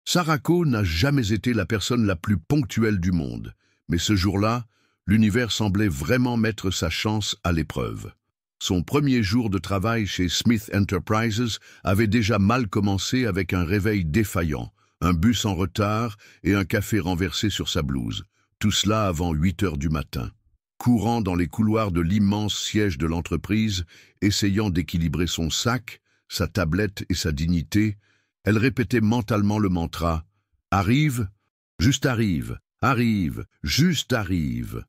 Sarako n'a jamais été la personne la plus ponctuelle du monde, mais ce jour-là, l'univers semblait vraiment mettre sa chance à l'épreuve. Son premier jour de travail chez Smith Enterprises avait déjà mal commencé avec un réveil défaillant, un bus en retard et un café renversé sur sa blouse, tout cela avant 8 heures du matin. Courant dans les couloirs de l'immense siège de l'entreprise, essayant d'équilibrer son sac, sa tablette et sa dignité, elle répétait mentalement le mantra « Arrive, juste arrive, arrive, juste arrive ».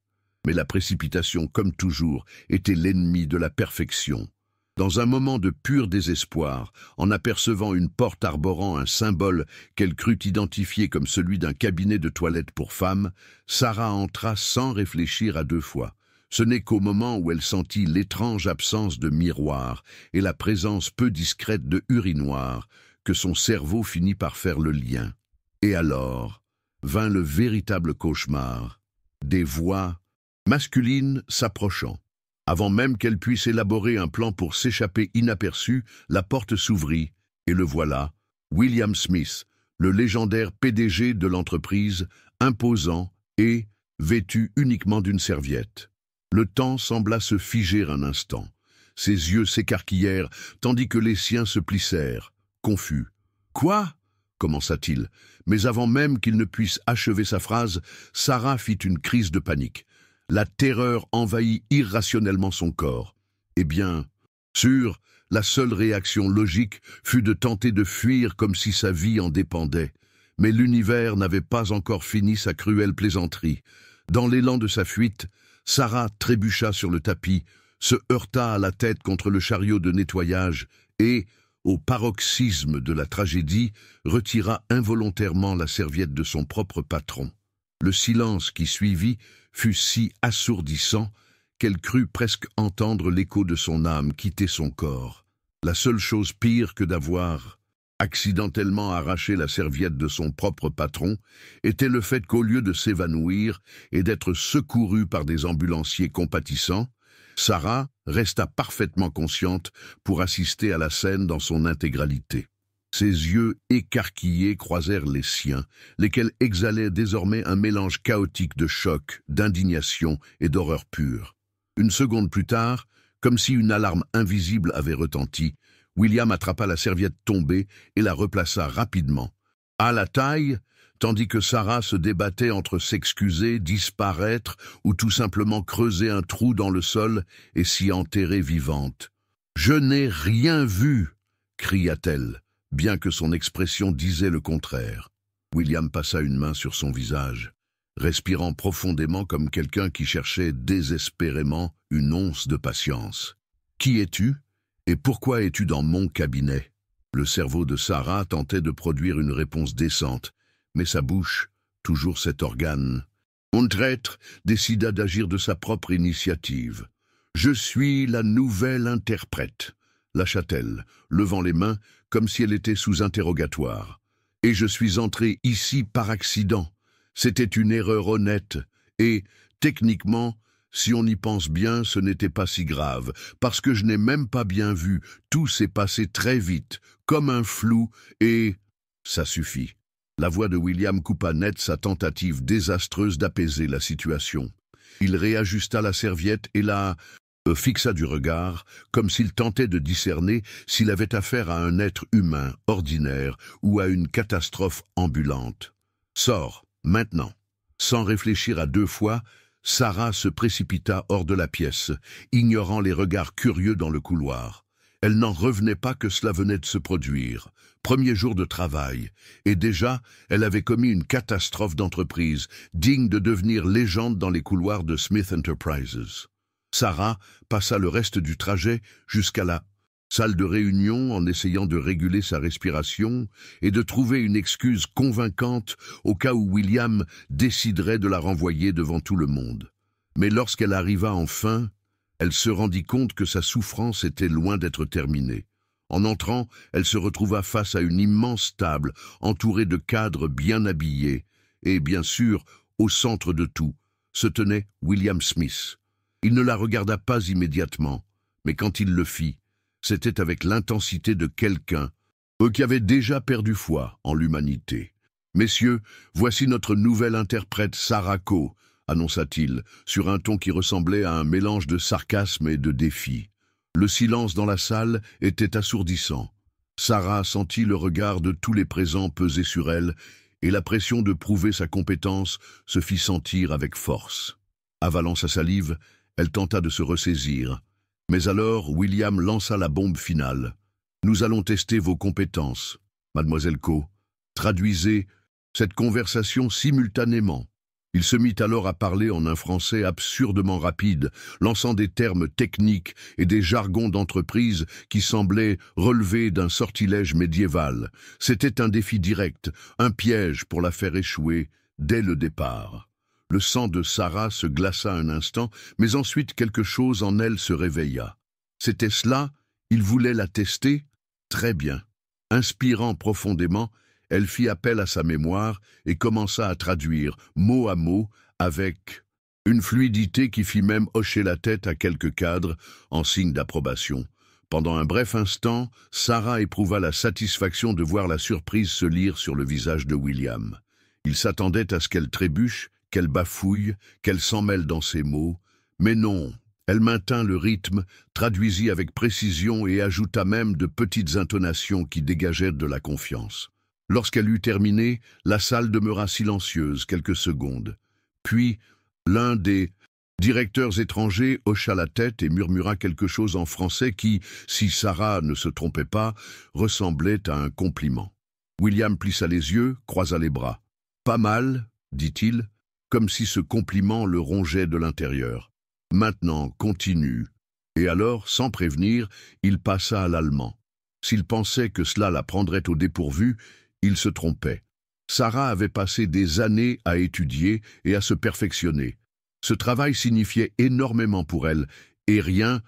Mais la précipitation, comme toujours, était l'ennemi de la perfection. Dans un moment de pur désespoir, en apercevant une porte arborant un symbole qu'elle crut identifier comme celui d'un cabinet de toilette pour femmes, Sarah entra sans réfléchir à 2 fois. Ce n'est qu'au moment où elle sentit l'étrange absence de miroir et la présence peu discrète de urinoir que son cerveau finit par faire le lien. Et alors vint le véritable cauchemar, des voix masculines s'approchant. Avant même qu'elle puisse élaborer un plan pour s'échapper inaperçue, la porte s'ouvrit, et le voilà, William Smith, le légendaire PDG de l'entreprise, imposant et vêtu uniquement d'une serviette. Le temps sembla se figer un instant. Ses yeux s'écarquillèrent, tandis que les siens se plissèrent, confus. « Quoi ?» commença-t-il, mais avant même qu'il ne puisse achever sa phrase, Sarah fit une crise de panique. La terreur envahit irrationnellement son corps. Eh bien, sûr, la seule réaction logique fut de tenter de fuir comme si sa vie en dépendait. Mais l'univers n'avait pas encore fini sa cruelle plaisanterie. Dans l'élan de sa fuite, Sarah trébucha sur le tapis, se heurta à la tête contre le chariot de nettoyage et, au paroxysme de la tragédie, retira involontairement la serviette de son propre patron. Le silence qui suivit fut si assourdissant qu'elle crut presque entendre l'écho de son âme quitter son corps. La seule chose pire que d'avoir accidentellement arraché la serviette de son propre patron était le fait qu'au lieu de s'évanouir et d'être secourue par des ambulanciers compatissants, Sarah resta parfaitement consciente pour assister à la scène dans son intégralité. Ses yeux écarquillés croisèrent les siens, lesquels exhalaient désormais un mélange chaotique de choc, d'indignation et d'horreur pure. Une seconde plus tard, comme si une alarme invisible avait retenti, William attrapa la serviette tombée et la replaça rapidement. À la taille, tandis que Sarah se débattait entre s'excuser, disparaître ou tout simplement creuser un trou dans le sol et s'y enterrer vivante. « Je n'ai rien vu !» cria-t-elle, bien que son expression disait le contraire. William passa une main sur son visage, respirant profondément comme quelqu'un qui cherchait désespérément une once de patience. « Qui es-tu ? Et pourquoi es-tu dans mon cabinet ?» Le cerveau de Sarah tentait de produire une réponse décente, mais sa bouche, toujours cet organe. Mon traître décida d'agir de sa propre initiative. « Je suis la nouvelle interprète », lâcha-t-elle, levant les mains comme si elle était sous interrogatoire. « Et je suis entrée ici par accident. C'était une erreur honnête, et, techniquement, si on y pense bien, ce n'était pas si grave, parce que je n'ai même pas bien vu, tout s'est passé très vite, comme un flou, et... ça suffit. » La voix de William coupa net sa tentative désastreuse d'apaiser la situation. Il réajusta la serviette et la fixa du regard, comme s'il tentait de discerner s'il avait affaire à un être humain, ordinaire, ou à une catastrophe ambulante. « Sors, maintenant !» Sans réfléchir à 2 fois, Sarah se précipita hors de la pièce, ignorant les regards curieux dans le couloir. Elle n'en revenait pas que cela venait de se produire. Premier jour de travail, et déjà, elle avait commis une catastrophe d'entreprise, digne de devenir légende dans les couloirs de Smith Enterprises. Sarah passa le reste du trajet jusqu'à la salle de réunion en essayant de réguler sa respiration et de trouver une excuse convaincante au cas où William déciderait de la renvoyer devant tout le monde. Mais lorsqu'elle arriva enfin, elle se rendit compte que sa souffrance était loin d'être terminée. En entrant, elle se retrouva face à une immense table, entourée de cadres bien habillés, et bien sûr, au centre de tout, se tenait William Smith. Il ne la regarda pas immédiatement, mais quand il le fit, c'était avec l'intensité de quelqu'un qui avait déjà perdu foi en l'humanité. Messieurs, voici notre nouvelle interprète Sarah Coe, annonça-t-il, sur un ton qui ressemblait à un mélange de sarcasme et de défi. Le silence dans la salle était assourdissant. Sarah sentit le regard de tous les présents peser sur elle, et la pression de prouver sa compétence se fit sentir avec force. Avalant sa salive, elle tenta de se ressaisir. Mais alors, William lança la bombe finale. « Nous allons tester vos compétences, mademoiselle Coe. Traduisez cette conversation simultanément. » Il se mit alors à parler en un français absurdement rapide, lançant des termes techniques et des jargons d'entreprise qui semblaient relever d'un sortilège médiéval. C'était un défi direct, un piège pour la faire échouer dès le départ. Le sang de Sarah se glaça un instant, mais ensuite quelque chose en elle se réveilla. C'était cela? Il voulait la tester? Très bien. Inspirant profondément, elle fit appel à sa mémoire et commença à traduire, mot à mot, avec une fluidité qui fit même hocher la tête à quelques cadres en signe d'approbation. Pendant un bref instant, Sarah éprouva la satisfaction de voir la surprise se lire sur le visage de William. Il s'attendait à ce qu'elle trébuche, qu'elle bafouille, qu'elle s'en mêle dans ses mots, mais non. Elle maintint le rythme, traduisit avec précision et ajouta même de petites intonations qui dégageaient de la confiance. Lorsqu'elle eut terminé, la salle demeura silencieuse quelques secondes. Puis, l'un des directeurs étrangers hocha la tête et murmura quelque chose en français qui, si Sarah ne se trompait pas, ressemblait à un compliment. William plissa les yeux, croisa les bras. « Pas mal, » dit-il, comme si ce compliment le rongeait de l'intérieur. « Maintenant, continue. » Et alors, sans prévenir, il passa à l'allemand. S'il pensait que cela la prendrait au dépourvu, il se trompait. Sarah avait passé des années à étudier et à se perfectionner. Ce travail signifiait énormément pour elle, et rien,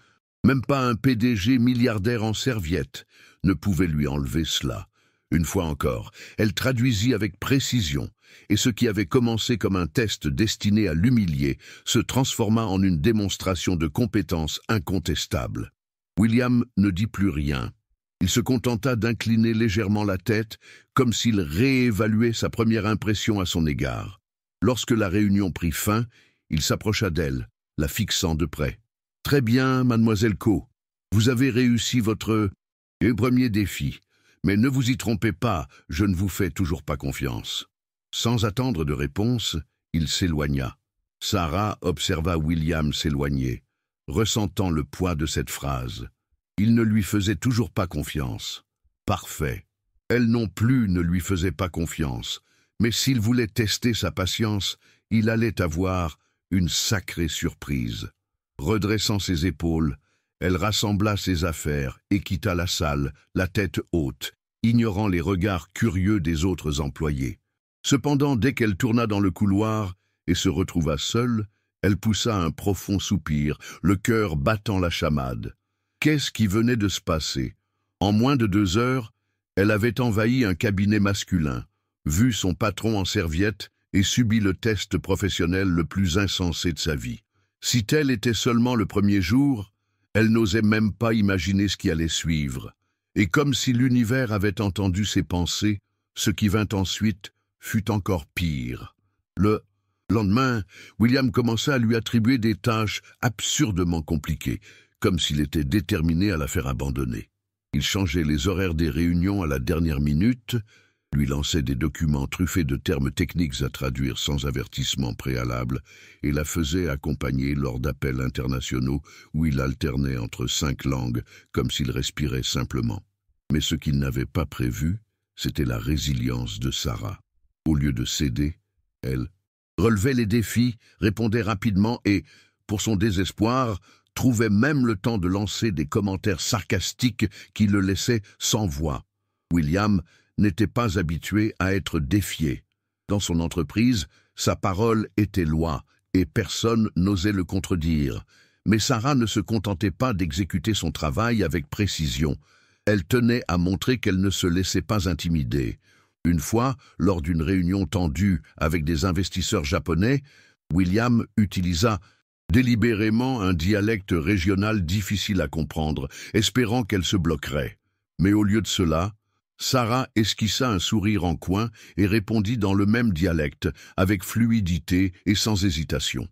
même pas un PDG milliardaire en serviette, ne pouvait lui enlever cela. Une fois encore, elle traduisit avec précision, et ce qui avait commencé comme un test destiné à l'humilier se transforma en une démonstration de compétence incontestable. William ne dit plus rien. Il se contenta d'incliner légèrement la tête, comme s'il réévaluait sa première impression à son égard. Lorsque la réunion prit fin, il s'approcha d'elle, la fixant de près. « Très bien, mademoiselle Coe, vous avez réussi votre premier défi, mais ne vous y trompez pas, je ne vous fais toujours pas confiance. » Sans attendre de réponse, il s'éloigna. Sarah observa William s'éloigner, ressentant le poids de cette phrase. Il ne lui faisait toujours pas confiance. Parfait. Elle non plus ne lui faisait pas confiance. Mais s'il voulait tester sa patience, il allait avoir une sacrée surprise. Redressant ses épaules, elle rassembla ses affaires et quitta la salle, la tête haute, ignorant les regards curieux des autres employés. Cependant, dès qu'elle tourna dans le couloir et se retrouva seule, elle poussa un profond soupir, le cœur battant la chamade. Qu'est-ce qui venait de se passer? En moins de 2 heures, elle avait envahi un cabinet masculin, vu son patron en serviette et subi le test professionnel le plus insensé de sa vie. Si tel était seulement le premier jour, elle n'osait même pas imaginer ce qui allait suivre. Et comme si l'univers avait entendu ses pensées, ce qui vint ensuite fut encore pire. Le lendemain, William commença à lui attribuer des tâches absurdement compliquées, comme s'il était déterminé à la faire abandonner. Il changeait les horaires des réunions à la dernière minute, lui lançait des documents truffés de termes techniques à traduire sans avertissement préalable et la faisait accompagner lors d'appels internationaux où il alternait entre 5 langues comme s'il respirait simplement. Mais ce qu'il n'avait pas prévu, c'était la résilience de Sarah. Au lieu de céder, elle relevait les défis, répondait rapidement et, pour son désespoir, trouvait même le temps de lancer des commentaires sarcastiques qui le laissaient sans voix. William n'était pas habitué à être défié. Dans son entreprise, sa parole était loi et personne n'osait le contredire. Mais Sarah ne se contentait pas d'exécuter son travail avec précision. Elle tenait à montrer qu'elle ne se laissait pas intimider. Une fois, lors d'une réunion tendue avec des investisseurs japonais, William utilisa délibérément un dialecte régional difficile à comprendre, espérant qu'elle se bloquerait. Mais au lieu de cela, Sarah esquissa un sourire en coin et répondit dans le même dialecte, avec fluidité et sans hésitation.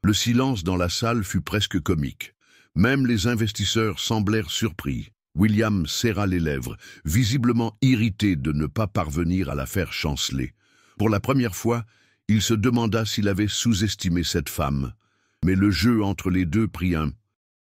Le silence dans la salle fut presque comique. Même les investisseurs semblèrent surpris. William serra les lèvres, visiblement irrité de ne pas parvenir à la faire chanceler. Pour la première fois, il se demanda s'il avait sous-estimé cette femme. Mais le jeu entre les deux prit un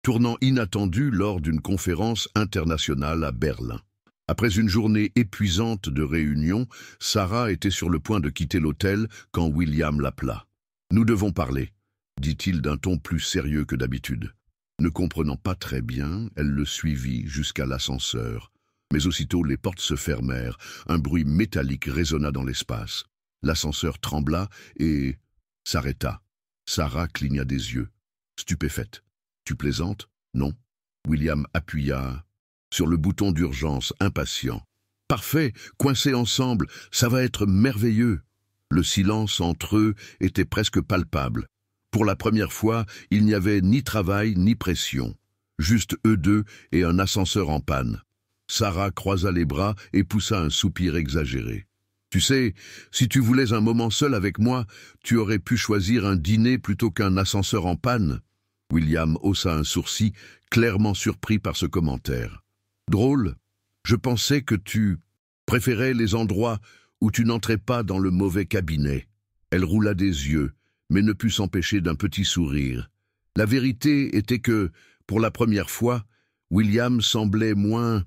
tournant inattendu lors d'une conférence internationale à Berlin. Après une journée épuisante de réunions, Sarah était sur le point de quitter l'hôtel quand William l'appela. « Nous devons parler », dit-il d'un ton plus sérieux que d'habitude. Ne comprenant pas très bien, elle le suivit jusqu'à l'ascenseur. Mais aussitôt les portes se fermèrent, un bruit métallique résonna dans l'espace. L'ascenseur trembla et s'arrêta. Sarah cligna des yeux, stupéfaite. « Tu plaisantes ? Non ?» William appuya sur le bouton d'urgence, impatient. « Parfait, coincés ensemble, ça va être merveilleux !» Le silence entre eux était presque palpable. Pour la première fois, il n'y avait ni travail ni pression. Juste eux deux et un ascenseur en panne. Sarah croisa les bras et poussa un soupir exagéré. « Tu sais, si tu voulais un moment seul avec moi, tu aurais pu choisir un dîner plutôt qu'un ascenseur en panne. » William haussa un sourcil, clairement surpris par ce commentaire. « Drôle, je pensais que tu préférais les endroits où tu n'entrais pas dans le mauvais cabinet. » Elle roula des yeux, mais ne put s'empêcher d'un petit sourire. La vérité était que, pour la première fois, William semblait moins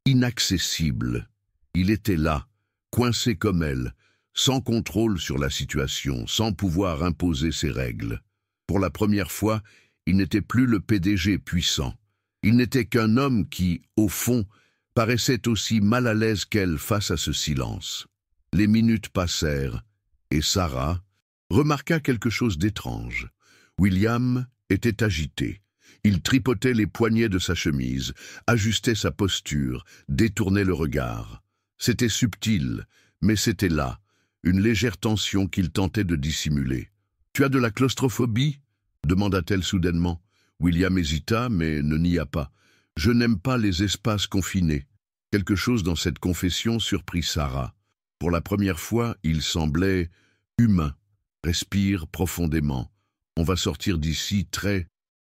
inaccessible. Il était là, coincé comme elle, sans contrôle sur la situation, sans pouvoir imposer ses règles. Pour la première fois, il n'était plus le PDG puissant. Il n'était qu'un homme qui, au fond, paraissait aussi mal à l'aise qu'elle face à ce silence. Les minutes passèrent, et Sarah remarqua quelque chose d'étrange. William était agité. Il tripotait les poignets de sa chemise, ajustait sa posture, détournait le regard. C'était subtil, mais c'était là, une légère tension qu'il tentait de dissimuler. « Tu as de la claustrophobie ?» demanda-t-elle soudainement. William hésita, mais ne nia pas. « Je n'aime pas les espaces confinés. » Quelque chose dans cette confession surprit Sarah. Pour la première fois, il semblait humain. « Respire profondément. On va sortir d'ici très... »«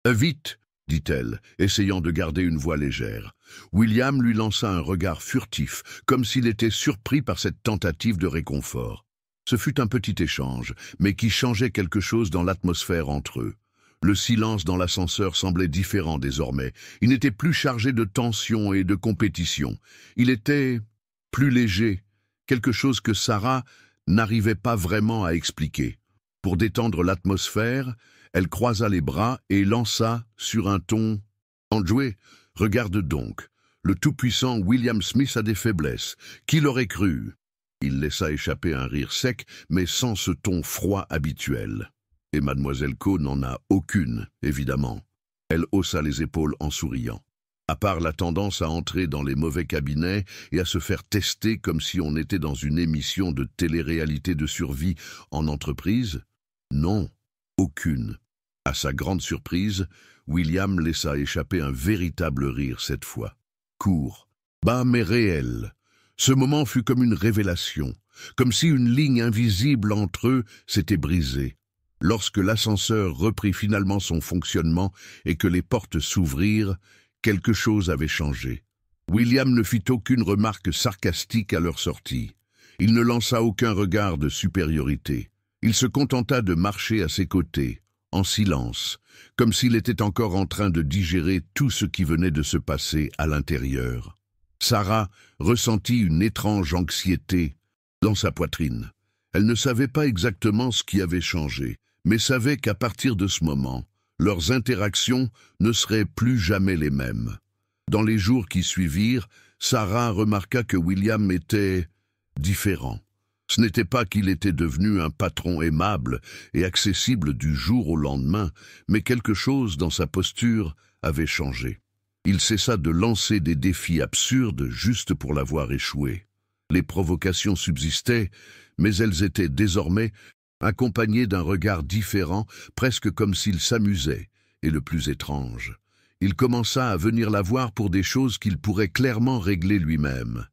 Vite !» dit-elle, essayant de garder une voix légère. William lui lança un regard furtif, comme s'il était surpris par cette tentative de réconfort. Ce fut un petit échange, mais qui changeait quelque chose dans l'atmosphère entre eux. Le silence dans l'ascenseur semblait différent désormais. Il n'était plus chargé de tension et de compétition. Il était plus léger, quelque chose que Sarah n'arrivait pas vraiment à expliquer. Pour détendre l'atmosphère, elle croisa les bras et lança sur un ton « Enjoué, regarde donc, le tout-puissant William Smith a des faiblesses. Qui l'aurait cru ?» Il laissa échapper un rire sec, mais sans ce ton froid habituel. Et Mademoiselle Co n'en a aucune, évidemment. Elle haussa les épaules en souriant. À part la tendance à entrer dans les mauvais cabinets et à se faire tester comme si on était dans une émission de télé-réalité de survie en entreprise, non, aucune. À sa grande surprise, William laissa échapper un véritable rire cette fois. Court, bas mais réel. Ce moment fut comme une révélation, comme si une ligne invisible entre eux s'était brisée. Lorsque l'ascenseur reprit finalement son fonctionnement et que les portes s'ouvrirent, quelque chose avait changé. William ne fit aucune remarque sarcastique à leur sortie. Il ne lança aucun regard de supériorité. Il se contenta de marcher à ses côtés, en silence, comme s'il était encore en train de digérer tout ce qui venait de se passer à l'intérieur. Sarah ressentit une étrange anxiété dans sa poitrine. Elle ne savait pas exactement ce qui avait changé, mais savait qu'à partir de ce moment, leurs interactions ne seraient plus jamais les mêmes. Dans les jours qui suivirent, Sarah remarqua que William était différent. Ce n'était pas qu'il était devenu un patron aimable et accessible du jour au lendemain, mais quelque chose dans sa posture avait changé. Il cessa de lancer des défis absurdes juste pour l'avoir échoué. Les provocations subsistaient, mais elles étaient désormais accompagnées d'un regard différent, presque comme s'il s'amusait, et le plus étrange, il commença à venir la voir pour des choses qu'il pourrait clairement régler lui-même.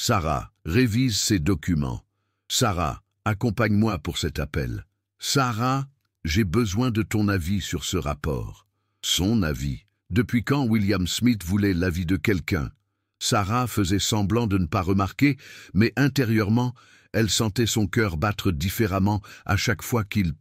Sarah, révise ces documents. Sarah, accompagne-moi pour cet appel. Sarah, j'ai besoin de ton avis sur ce rapport. Son avis. Depuis quand William Smith voulait l'avis de quelqu'un? Sarah faisait semblant de ne pas remarquer, mais intérieurement, elle sentait son cœur battre différemment à chaque fois qu'il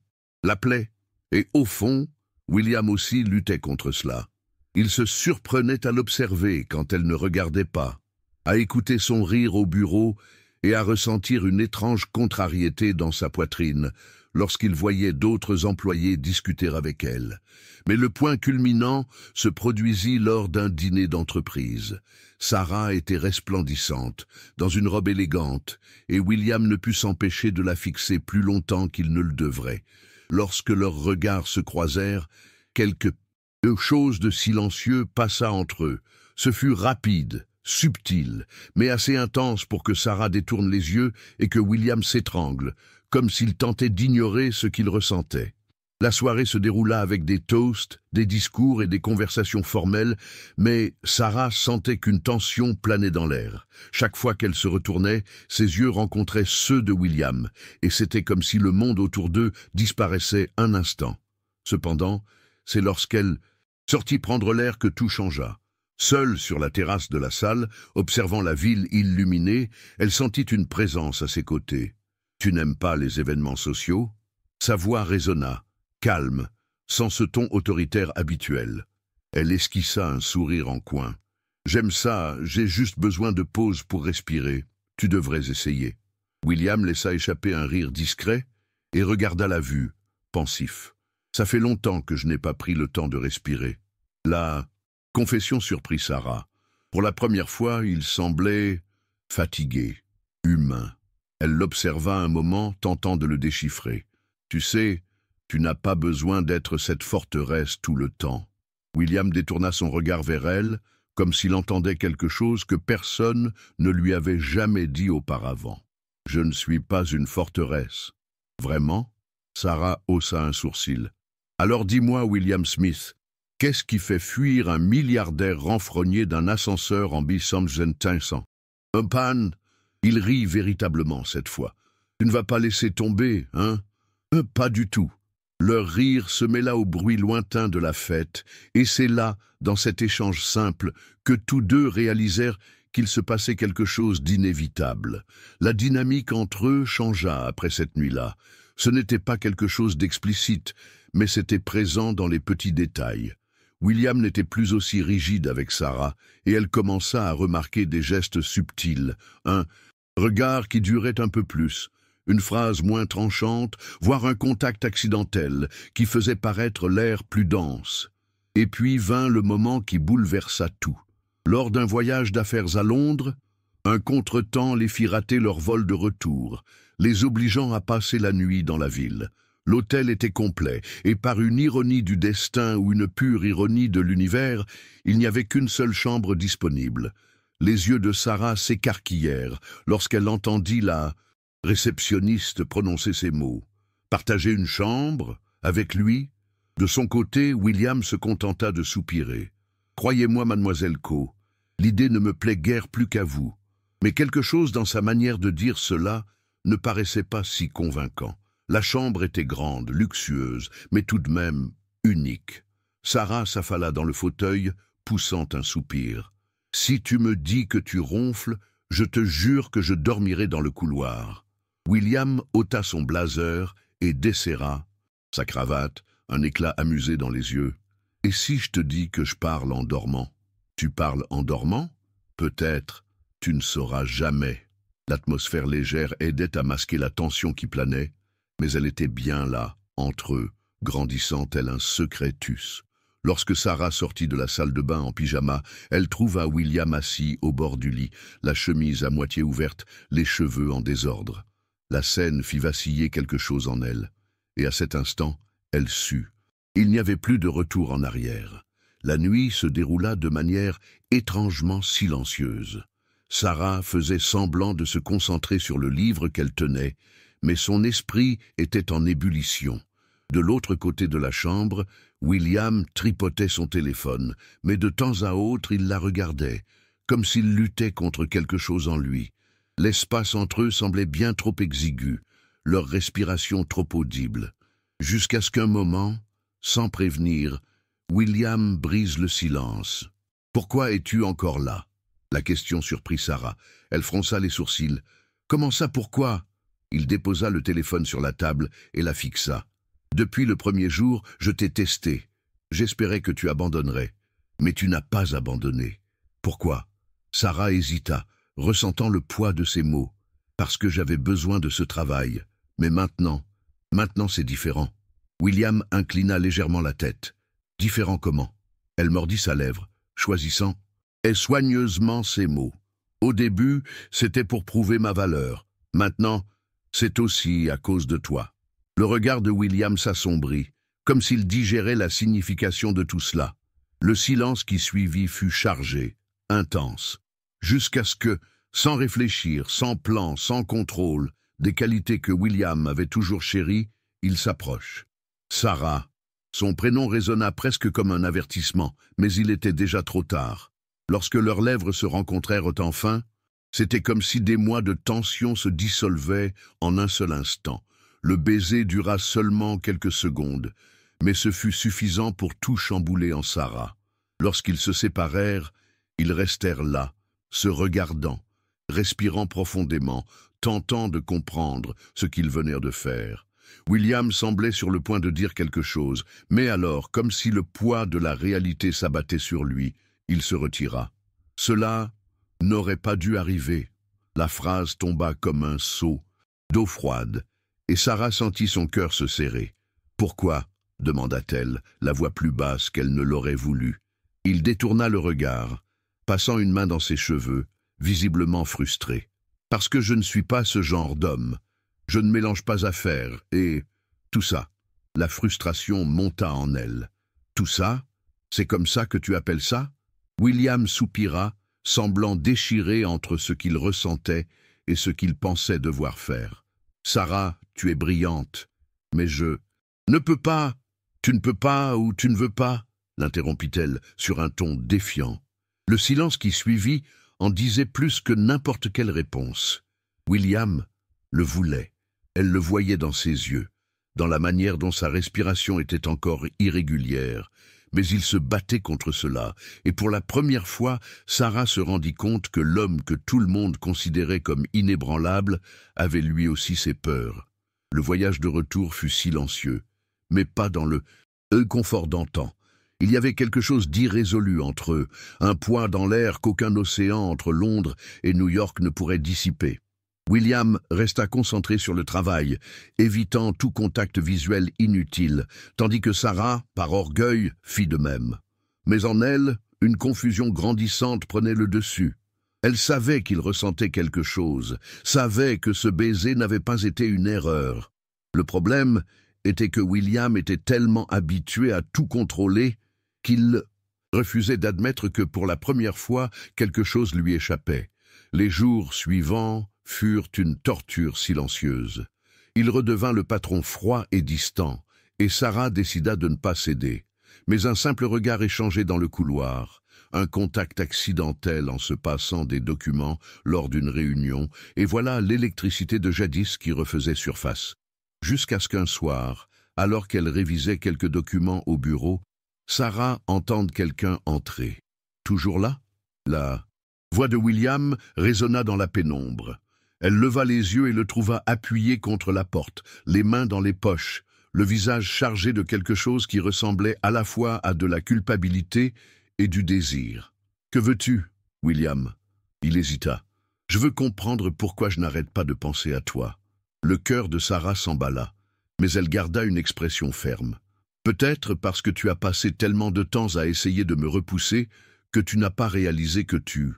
l'appelait. Et au fond, William aussi luttait contre cela. Il se surprenait à l'observer quand elle ne regardait pas, à écouter son rire au bureau et à ressentir une étrange contrariété dans sa poitrine lorsqu'il voyait d'autres employés discuter avec elle. Mais le point culminant se produisit lors d'un dîner d'entreprise. Sarah était resplendissante, dans une robe élégante, et William ne put s'empêcher de la fixer plus longtemps qu'il ne le devrait. Lorsque leurs regards se croisèrent, quelque chose de silencieux passa entre eux. Ce fut rapide, subtil, mais assez intense pour que Sarah détourne les yeux et que William s'étrangle, comme s'il tentait d'ignorer ce qu'il ressentait. La soirée se déroula avec des toasts, des discours et des conversations formelles, mais Sarah sentait qu'une tension planait dans l'air. Chaque fois qu'elle se retournait, ses yeux rencontraient ceux de William, et c'était comme si le monde autour d'eux disparaissait un instant. Cependant, c'est lorsqu'elle sortit prendre l'air que tout changea. Seule sur la terrasse de la salle, observant la ville illuminée, elle sentit une présence à ses côtés. « Tu n'aimes pas les événements sociaux ?» Sa voix résonna, calme, sans ce ton autoritaire habituel. Elle esquissa un sourire en coin. « J'aime ça, j'ai juste besoin de pause pour respirer. Tu devrais essayer. » William laissa échapper un rire discret et regarda la vue, pensif. « Ça fait longtemps que je n'ai pas pris le temps de respirer. » La confession surprit Sarah. Pour la première fois, il semblait fatigué, humain. Elle l'observa un moment, tentant de le déchiffrer. « Tu sais, tu n'as pas besoin d'être cette forteresse tout le temps. » William détourna son regard vers elle, comme s'il entendait quelque chose que personne ne lui avait jamais dit auparavant. « Je ne suis pas une forteresse. »« Vraiment ?» Sarah haussa un sourcil. « Alors dis-moi, William Smith, qu'est-ce qui fait fuir un milliardaire renfrogné d'un ascenseur en Bissamsentinsan? Un panne? » Il rit véritablement cette fois. « Tu ne vas pas laisser tomber, hein ?»« Pas du tout. » Leur rire se mêla au bruit lointain de la fête, et c'est là, dans cet échange simple, que tous deux réalisèrent qu'il se passait quelque chose d'inévitable. La dynamique entre eux changea après cette nuit-là. Ce n'était pas quelque chose d'explicite, mais c'était présent dans les petits détails. William n'était plus aussi rigide avec Sarah, et elle commença à remarquer des gestes subtils, un regard qui durait un peu plus, une phrase moins tranchante, voire un contact accidentel qui faisait paraître l'air plus dense. Et puis vint le moment qui bouleversa tout. Lors d'un voyage d'affaires à Londres, un contretemps les fit rater leur vol de retour, les obligeant à passer la nuit dans la ville. L'hôtel était complet, et par une ironie du destin ou une pure ironie de l'univers, il n'y avait qu'une seule chambre disponible. Les yeux de Sarah s'écarquillèrent lorsqu'elle entendit la réceptionniste prononcer ces mots. Partager une chambre avec lui? De son côté, William se contenta de soupirer. Croyez-moi, mademoiselle Coe, l'idée ne me plaît guère plus qu'à vous. Mais quelque chose dans sa manière de dire cela ne paraissait pas si convaincant. La chambre était grande, luxueuse, mais tout de même unique. Sarah s'affala dans le fauteuil, poussant un soupir. « Si tu me dis que tu ronfles, je te jure que je dormirai dans le couloir. » William ôta son blazer et desserra sa cravate, un éclat amusé dans les yeux. « Et si je te dis que je parle en dormant? »« Tu parles en dormant? Peut-être. Tu ne sauras jamais. » L'atmosphère légère aidait à masquer la tension qui planait, mais elle était bien là, entre eux, grandissant tel un secretus. Lorsque Sarah sortit de la salle de bain en pyjama, elle trouva William assis au bord du lit, la chemise à moitié ouverte, les cheveux en désordre. La scène fit vaciller quelque chose en elle, et à cet instant, elle sut. Il n'y avait plus de retour en arrière. La nuit se déroula de manière étrangement silencieuse. Sarah faisait semblant de se concentrer sur le livre qu'elle tenait, mais son esprit était en ébullition. De l'autre côté de la chambre, William tripotait son téléphone, mais de temps à autre il la regardait, comme s'il luttait contre quelque chose en lui. L'espace entre eux semblait bien trop exigu, leur respiration trop audible. Jusqu'à ce qu'un moment, sans prévenir, William brise le silence. « Pourquoi es-tu encore là ?» La question surprit Sarah. Elle fronça les sourcils. « Comment ça, pourquoi ?» Il déposa le téléphone sur la table et la fixa. « Depuis le premier jour, je t'ai testé. J'espérais que tu abandonnerais. Mais tu n'as pas abandonné. Pourquoi ?» Sarah hésita, ressentant le poids de ses mots. « Parce que j'avais besoin de ce travail. Mais maintenant c'est différent. » William inclina légèrement la tête. « Différent comment ?» Elle mordit sa lèvre, choisissant et soigneusement ses mots. « Au début, c'était pour prouver ma valeur. Maintenant, c'est aussi à cause de toi. » Le regard de William s'assombrit, comme s'il digérait la signification de tout cela. Le silence qui suivit fut chargé, intense, jusqu'à ce que, sans réfléchir, sans plan, sans contrôle, des qualités que William avait toujours chéries, il s'approche. Sarah. Son prénom résonna presque comme un avertissement, mais il était déjà trop tard. Lorsque leurs lèvres se rencontrèrent enfin, c'était comme si des mois de tension se dissolvaient en un seul instant. Le baiser dura seulement quelques secondes, mais ce fut suffisant pour tout chambouler en Sarah. Lorsqu'ils se séparèrent, ils restèrent là, se regardant, respirant profondément, tentant de comprendre ce qu'ils venaient de faire. William semblait sur le point de dire quelque chose, mais alors, comme si le poids de la réalité s'abattait sur lui, il se retira. Cela n'aurait pas dû arriver. La phrase tomba comme un seau d'eau froide, et Sarah sentit son cœur se serrer. « Pourquoi ?» demanda-t-elle, la voix plus basse qu'elle ne l'aurait voulu. Il détourna le regard, passant une main dans ses cheveux, visiblement frustré. « Parce que je ne suis pas ce genre d'homme. Je ne mélange pas affaires, et... tout ça. » La frustration monta en elle. « Tout ça? C'est comme ça que tu appelles ça ?» William soupira, semblant déchiré entre ce qu'il ressentait et ce qu'il pensait devoir faire. « Sarah, tu es brillante, mais je... ne peux pas, tu ne peux pas ou tu ne veux pas ?» l'interrompit-elle sur un ton défiant. Le silence qui suivit en disait plus que n'importe quelle réponse. William le voulait. Elle le voyait dans ses yeux, dans la manière dont sa respiration était encore irrégulière, mais il se battait contre cela, et pour la première fois, Sarah se rendit compte que l'homme que tout le monde considérait comme inébranlable avait lui aussi ses peurs. Le voyage de retour fut silencieux, mais pas dans le confort d'antan. Il y avait quelque chose d'irrésolu entre eux, un poids dans l'air qu'aucun océan entre Londres et New York ne pourrait dissiper. William resta concentré sur le travail, évitant tout contact visuel inutile, tandis que Sarah, par orgueil, fit de même. Mais en elle, une confusion grandissante prenait le dessus. Elle savait qu'il ressentait quelque chose, savait que ce baiser n'avait pas été une erreur. Le problème était que William était tellement habitué à tout contrôler qu'il refusait d'admettre que pour la première fois, quelque chose lui échappait. Les jours suivants furent une torture silencieuse. Il redevint le patron froid et distant, et Sarah décida de ne pas céder. Mais un simple regard échangé dans le couloir, un contact accidentel en se passant des documents lors d'une réunion, et voilà l'électricité de jadis qui refaisait surface. Jusqu'à ce qu'un soir, alors qu'elle révisait quelques documents au bureau, Sarah entende quelqu'un entrer. Toujours là? La voix de William résonna dans la pénombre. Elle leva les yeux et le trouva appuyé contre la porte, les mains dans les poches, le visage chargé de quelque chose qui ressemblait à la fois à de la culpabilité et du désir. « Que veux-tu, William ?» Il hésita. « Je veux comprendre pourquoi je n'arrête pas de penser à toi. » Le cœur de Sarah s'emballa, mais elle garda une expression ferme. « Peut-être parce que tu as passé tellement de temps à essayer de me repousser que tu n'as pas réalisé que tu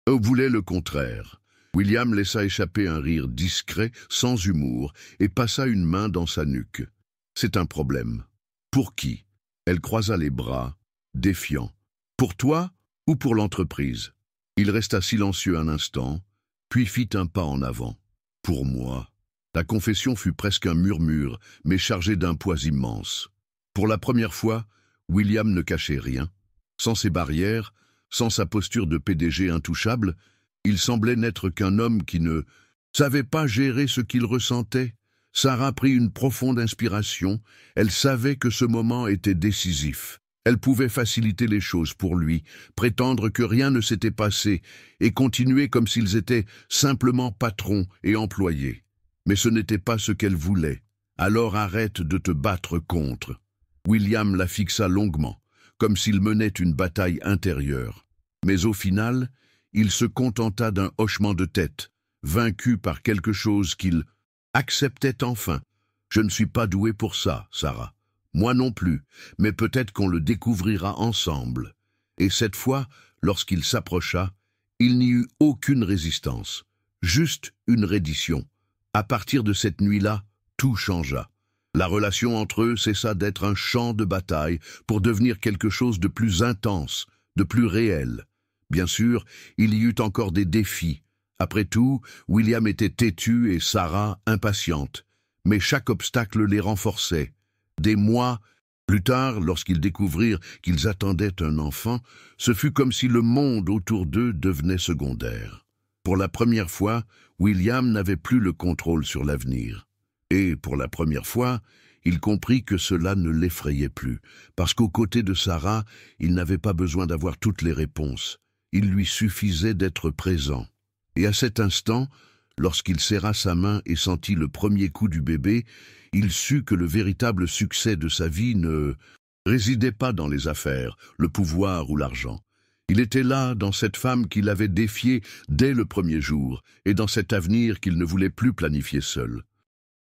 voulais le contraire. » William laissa échapper un rire discret, sans humour, et passa une main dans sa nuque. « C'est un problème. »« Pour qui ?» Elle croisa les bras, défiant. « Pour toi ou pour l'entreprise ?» Il resta silencieux un instant, puis fit un pas en avant. « Pour moi. » La confession fut presque un murmure, mais chargé d'un poids immense. Pour la première fois, William ne cachait rien. Sans ses barrières, sans sa posture de PDG intouchable, Il semblait n'être qu'un homme qui ne savait pas gérer ce qu'il ressentait. Sarah prit une profonde inspiration. Elle savait que ce moment était décisif. Elle pouvait faciliter les choses pour lui, prétendre que rien ne s'était passé et continuer comme s'ils étaient simplement patrons et employés. Mais ce n'était pas ce qu'elle voulait. Alors arrête de te battre contre. William la fixa longuement, comme s'il menait une bataille intérieure. Mais au final, il se contenta d'un hochement de tête, vaincu par quelque chose qu'il acceptait enfin. « Je ne suis pas doué pour ça, Sarah. Moi non plus, mais peut-être qu'on le découvrira ensemble. » Et cette fois, lorsqu'il s'approcha, il n'y eut aucune résistance, juste une reddition. À partir de cette nuit-là, tout changea. La relation entre eux cessa d'être un champ de bataille pour devenir quelque chose de plus intense, de plus réel. Bien sûr, il y eut encore des défis. Après tout, William était têtu et Sarah impatiente. Mais chaque obstacle les renforçait. Des mois plus tard, lorsqu'ils découvrirent qu'ils attendaient un enfant, ce fut comme si le monde autour d'eux devenait secondaire. Pour la première fois, William n'avait plus le contrôle sur l'avenir. Et, pour la première fois, il comprit que cela ne l'effrayait plus, parce qu'aux côtés de Sarah, il n'avait pas besoin d'avoir toutes les réponses. Il lui suffisait d'être présent. Et à cet instant, lorsqu'il serra sa main et sentit le premier coup du bébé, il sut que le véritable succès de sa vie ne résidait pas dans les affaires, le pouvoir ou l'argent. Il était là, dans cette femme qu'il avait défiée dès le premier jour, et dans cet avenir qu'il ne voulait plus planifier seul.